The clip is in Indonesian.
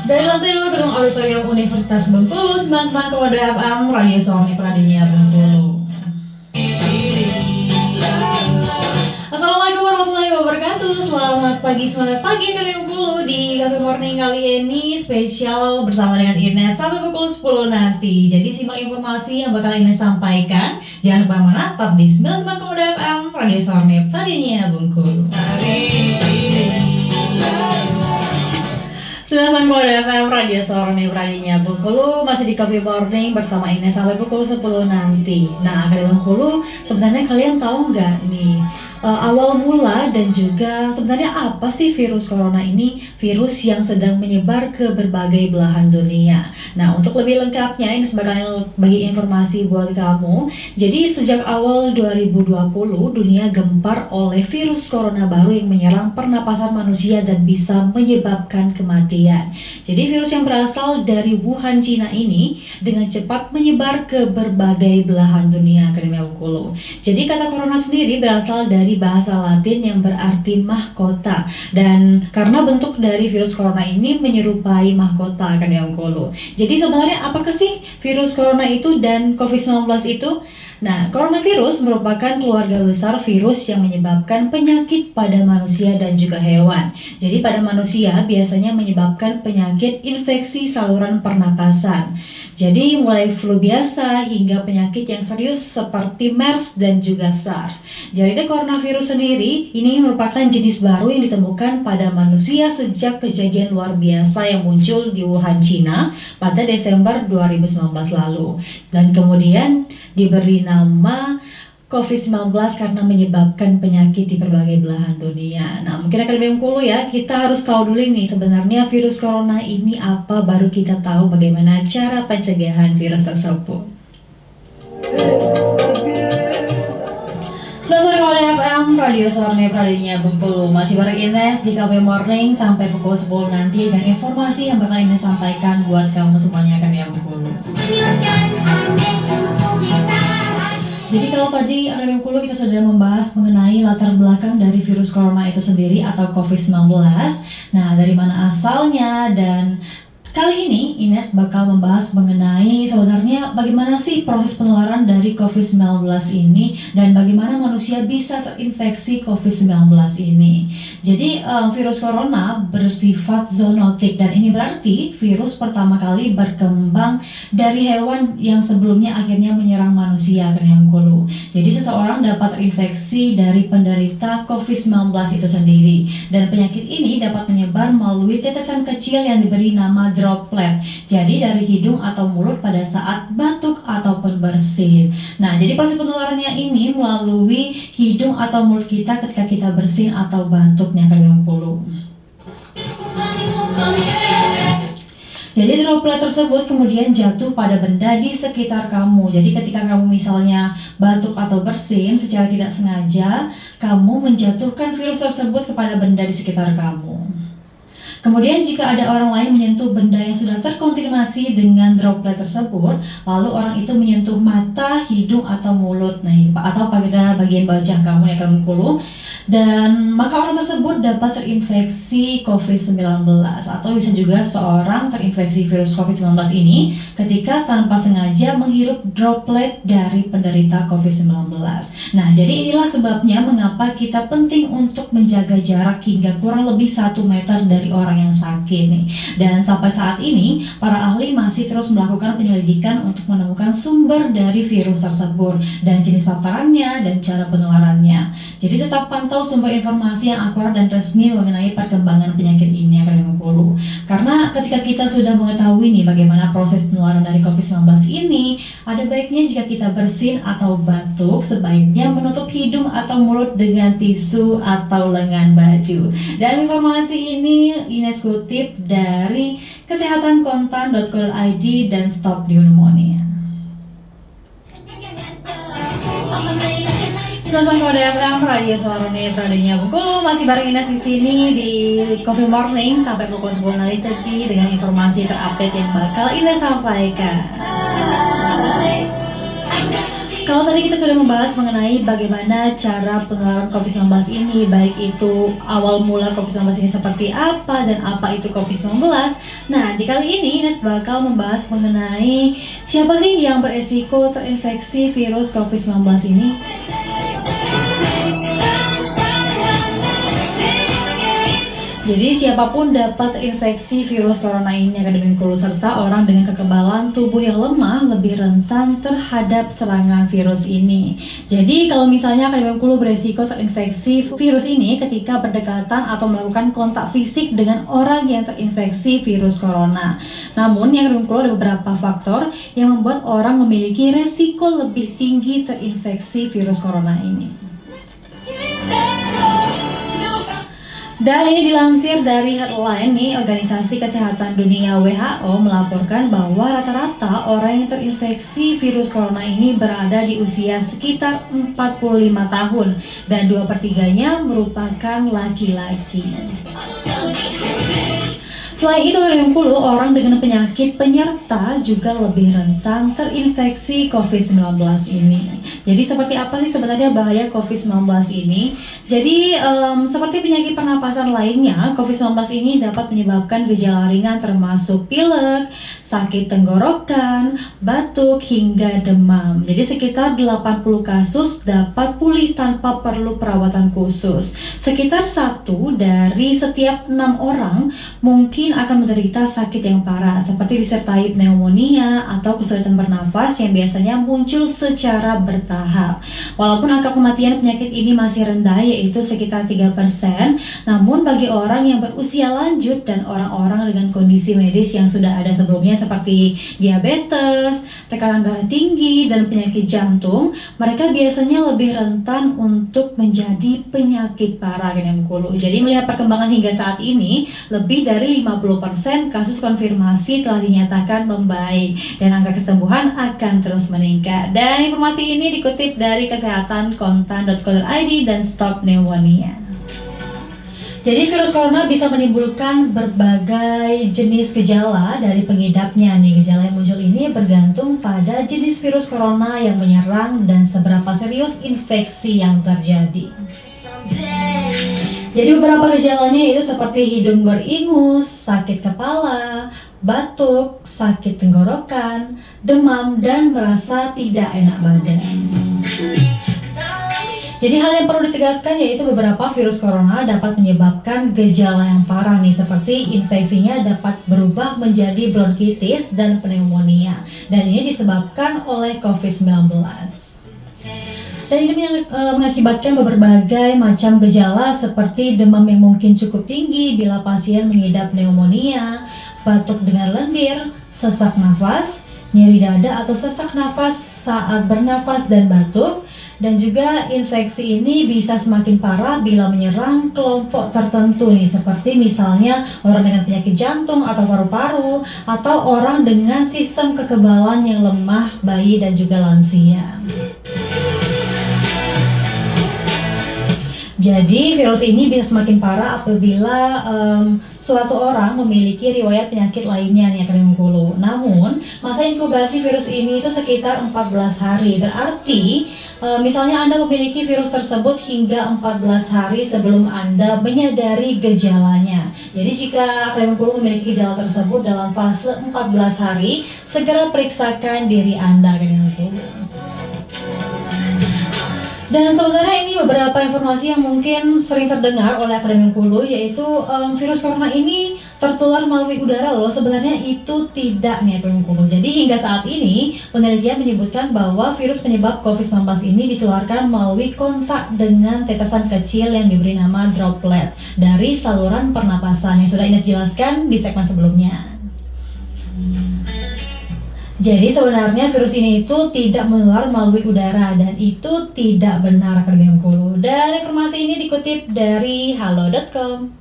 Dari lantai 2 gedung auditorium Universitas Bengkulu, 99,2 FM, Radio Suami Pradinya Bengkulu. Assalamualaikum warahmatullahi wabarakatuh. Selamat pagi dari Bengkulu. Di Cafe Morning kali ini spesial bersama dengan Ines sampai pukul 10 nanti. Jadi simak informasi yang bakal Ines sampaikan. Jangan lupa menatap di 99,2 FM, Radio Suami Pradinya Bengkulu. 99,2 FM Radio Sorne Pradinya Bengkulu, masih di Coffee Morning bersama Ines sampai pukul 10 nanti. Nah, dari Bengkulu, sebenarnya kalian tahu nggak nih awal mula dan juga sebenarnya apa sih virus corona ini? Virus yang sedang menyebar ke berbagai belahan dunia. Nah, untuk lebih lengkapnya Ines bakal bagi informasi buat kamu. Jadi sejak awal 2020 dunia gempar oleh virus corona baru yang menyerang pernapasan manusia dan bisa menyebabkan kematian. Jadi virus yang berasal dari Wuhan, Cina ini dengan cepat menyebar ke berbagai belahan dunia. Bengkulu. Jadi kata corona sendiri berasal dari bahasa Latin yang berarti mahkota, dan karena bentuk dari virus corona ini menyerupai mahkota Bengkulu. Jadi sebenarnya apakah sih virus corona itu dan COVID-19 itu? Nah, coronavirus merupakan keluarga besar virus yang menyebabkan penyakit pada manusia dan juga hewan. Jadi pada manusia biasanya menyebabkan penyakit infeksi saluran pernapasan. Jadi mulai flu biasa hingga penyakit yang serius seperti MERS dan juga SARS. Jadi coronavirus sendiri ini merupakan jenis baru yang ditemukan pada manusia sejak kejadian luar biasa yang muncul di Wuhan, Cina pada Desember 2019 lalu. Dan kemudian diberi nama COVID-19 karena menyebabkan penyakit di berbagai belahan dunia. Nah, mungkin akan Bengkulu ya, kita harus tahu dulu nih sebenarnya virus corona ini apa, baru kita tahu bagaimana cara pencegahan virus tersebut. Selamat FM Radio Sorne Pradinya Bengkulu, masih bareng Ines di Cafe Morning sampai pukul 10 nanti dengan informasi yang bakal Ines sampaikan buat kamu semuanya ya Bengkulu. Jadi kalau tadi ada Bengkulu kita sudah membahas mengenai latar belakang dari virus corona itu sendiri atau COVID-19. Nah, dari mana asalnya, dan kali ini Ines bakal membahas mengenai sebenarnya bagaimana sih proses penularan dari COVID-19 ini dan bagaimana manusia bisa terinfeksi COVID-19 ini. Jadi virus corona bersifat zoonotik, dan ini berarti virus pertama kali berkembang dari hewan yang sebelumnya akhirnya menyerang manusia. Jadi seseorang dapat terinfeksi dari penderita COVID-19 itu sendiri, dan penyakit ini dapat menyebar melalui tetesan kecil yang diberi nama droplet. Jadi dari hidung atau mulut pada saat batuk ataupun bersin. Nah, jadi proses penularannya ini melalui hidung atau mulut kita ketika kita bersin atau batuknya Bengkulu. Jadi droplet tersebut kemudian jatuh pada benda di sekitar kamu. Jadi ketika kamu misalnya batuk atau bersin, secara tidak sengaja kamu menjatuhkan virus tersebut kepada benda di sekitar kamu. Kemudian jika ada orang lain menyentuh benda yang sudah terkonfirmasi dengan droplet tersebut, lalu orang itu menyentuh mata, hidung atau mulut, atau pada bagian wajah kamu ya Bengkulu, dan maka orang tersebut dapat terinfeksi COVID-19, atau bisa juga seorang terinfeksi virus COVID-19 ini ketika tanpa sengaja menghirup droplet dari penderita COVID-19. Nah, jadi inilah sebabnya mengapa kita penting untuk menjaga jarak hingga kurang lebih 1 meter dari orang yang sakit nih. Dan sampai saat ini para ahli masih terus melakukan penyelidikan untuk menemukan sumber dari virus tersebut dan jenis paparannya dan cara penularannya. Jadi tetap pantau sumber informasi yang akurat dan resmi mengenai perkembangan penyakit ini Bengkulu. Karena ketika kita sudah mengetahui nih bagaimana proses penularan dari COVID-19 ini, ada baiknya jika kita bersin atau batuk sebaiknya menutup hidung atau mulut dengan tisu atau lengan baju. Dan informasi ini Ines kutip dari kesehatankontan.co.id dan Stop Pneumonia. Selamat pada FM Radio Sorne Pradinya Bengkulu, masih bareng Ines di sini di Coffee Morning sampai pukul 10 nanti dengan informasi terupdate yang bakal Ines sampaikan. Kalau tadi kita sudah membahas mengenai bagaimana cara penularan COVID-19 ini, baik itu awal mula COVID-19 ini seperti apa dan apa itu COVID-19. Nah, di kali ini Ines bakal membahas mengenai siapa sih yang beresiko terinfeksi virus COVID-19 ini. Jadi siapapun dapat terinfeksi virus corona ini, Akademi Bengkulu, serta orang dengan kekebalan tubuh yang lemah lebih rentan terhadap serangan virus ini. Jadi kalau misalnya Akademi Bengkulu beresiko terinfeksi virus ini ketika berdekatan atau melakukan kontak fisik dengan orang yang terinfeksi virus corona. Namun yang Akademi Bengkulu ada beberapa faktor yang membuat orang memiliki resiko lebih tinggi terinfeksi virus corona ini. Dan ini dilansir dari Headline nih, Organisasi Kesehatan Dunia WHO melaporkan bahwa rata-rata orang yang terinfeksi virus corona ini berada di usia sekitar 45 tahun dan 2/3-nya merupakan laki-laki. Selain itu, orang dengan penyakit penyerta juga lebih rentan terinfeksi COVID-19 ini. Jadi seperti apa sih sebenarnya bahaya COVID-19 ini? Jadi seperti penyakit pernapasan lainnya, COVID-19 ini dapat menyebabkan gejala ringan termasuk pilek, sakit tenggorokan, batuk, hingga demam. Jadi sekitar 80 kasus dapat pulih tanpa perlu perawatan khusus. Sekitar 1 dari setiap 6 orang mungkin akan menderita sakit yang parah seperti disertai pneumonia atau kesulitan bernafas yang biasanya muncul secara bertahap. Walaupun angka kematian penyakit ini masih rendah, yaitu sekitar 3%, namun bagi orang yang berusia lanjut dan orang-orang dengan kondisi medis yang sudah ada sebelumnya seperti diabetes, tekanan darah tinggi, dan penyakit jantung, mereka biasanya lebih rentan untuk menjadi penyakit parah. Jadi melihat perkembangan hingga saat ini, lebih dari 50% kasus konfirmasi telah dinyatakan membaik dan angka kesembuhan akan terus meningkat. Dan informasi ini dikutip dari kesehatankontan.co.id dan Stop Pneumonia. Jadi virus corona bisa menimbulkan berbagai jenis gejala dari pengidapnya nih. Gejala yang muncul ini bergantung pada jenis virus corona yang menyerang dan seberapa serius infeksi yang terjadi. Jadi beberapa gejalanya itu seperti hidung beringus, sakit kepala, batuk, sakit tenggorokan, demam, dan merasa tidak enak badan. Jadi hal yang perlu ditegaskan yaitu beberapa virus corona dapat menyebabkan gejala yang parah nih, seperti infeksinya dapat berubah menjadi bronkitis dan pneumonia, dan ini disebabkan oleh COVID-19. Dan ini mengakibatkan berbagai macam gejala seperti demam yang mungkin cukup tinggi bila pasien mengidap pneumonia, batuk dengan lendir, sesak nafas, nyeri dada atau sesak nafas saat bernafas dan batuk. Dan juga infeksi ini bisa semakin parah bila menyerang kelompok tertentu nih, seperti misalnya orang dengan penyakit jantung atau paru-paru, atau orang dengan sistem kekebalan yang lemah, bayi dan juga lansia. Jadi virus ini bisa semakin parah apabila suatu orang memiliki riwayat penyakit lainnya nih, Akademi Bengkulu. Namun masa inkubasi virus ini itu sekitar 14 hari. Berarti misalnya Anda memiliki virus tersebut hingga 14 hari sebelum Anda menyadari gejalanya. Jadi jika Akademi Bengkulu memiliki gejala tersebut dalam fase 14 hari, segera periksakan diri Anda, Akademi Bengkulu. Dan sebenarnya ini beberapa informasi yang mungkin sering terdengar oleh Akademi Bengkulu, yaitu virus corona ini tertular melalui udara loh. Sebenarnya itu tidak nih, Akademi Bengkulu. Jadi hingga saat ini penelitian menyebutkan bahwa virus penyebab COVID-19 ini ditularkan melalui kontak dengan tetesan kecil yang diberi nama droplet dari saluran pernapasan yang sudah Ines jelaskan di segmen sebelumnya. Jadi sebenarnya virus ini itu tidak menular melalui udara, dan itu tidak benar, Akademi Bengkulu. Dan informasi ini dikutip dari halo.com.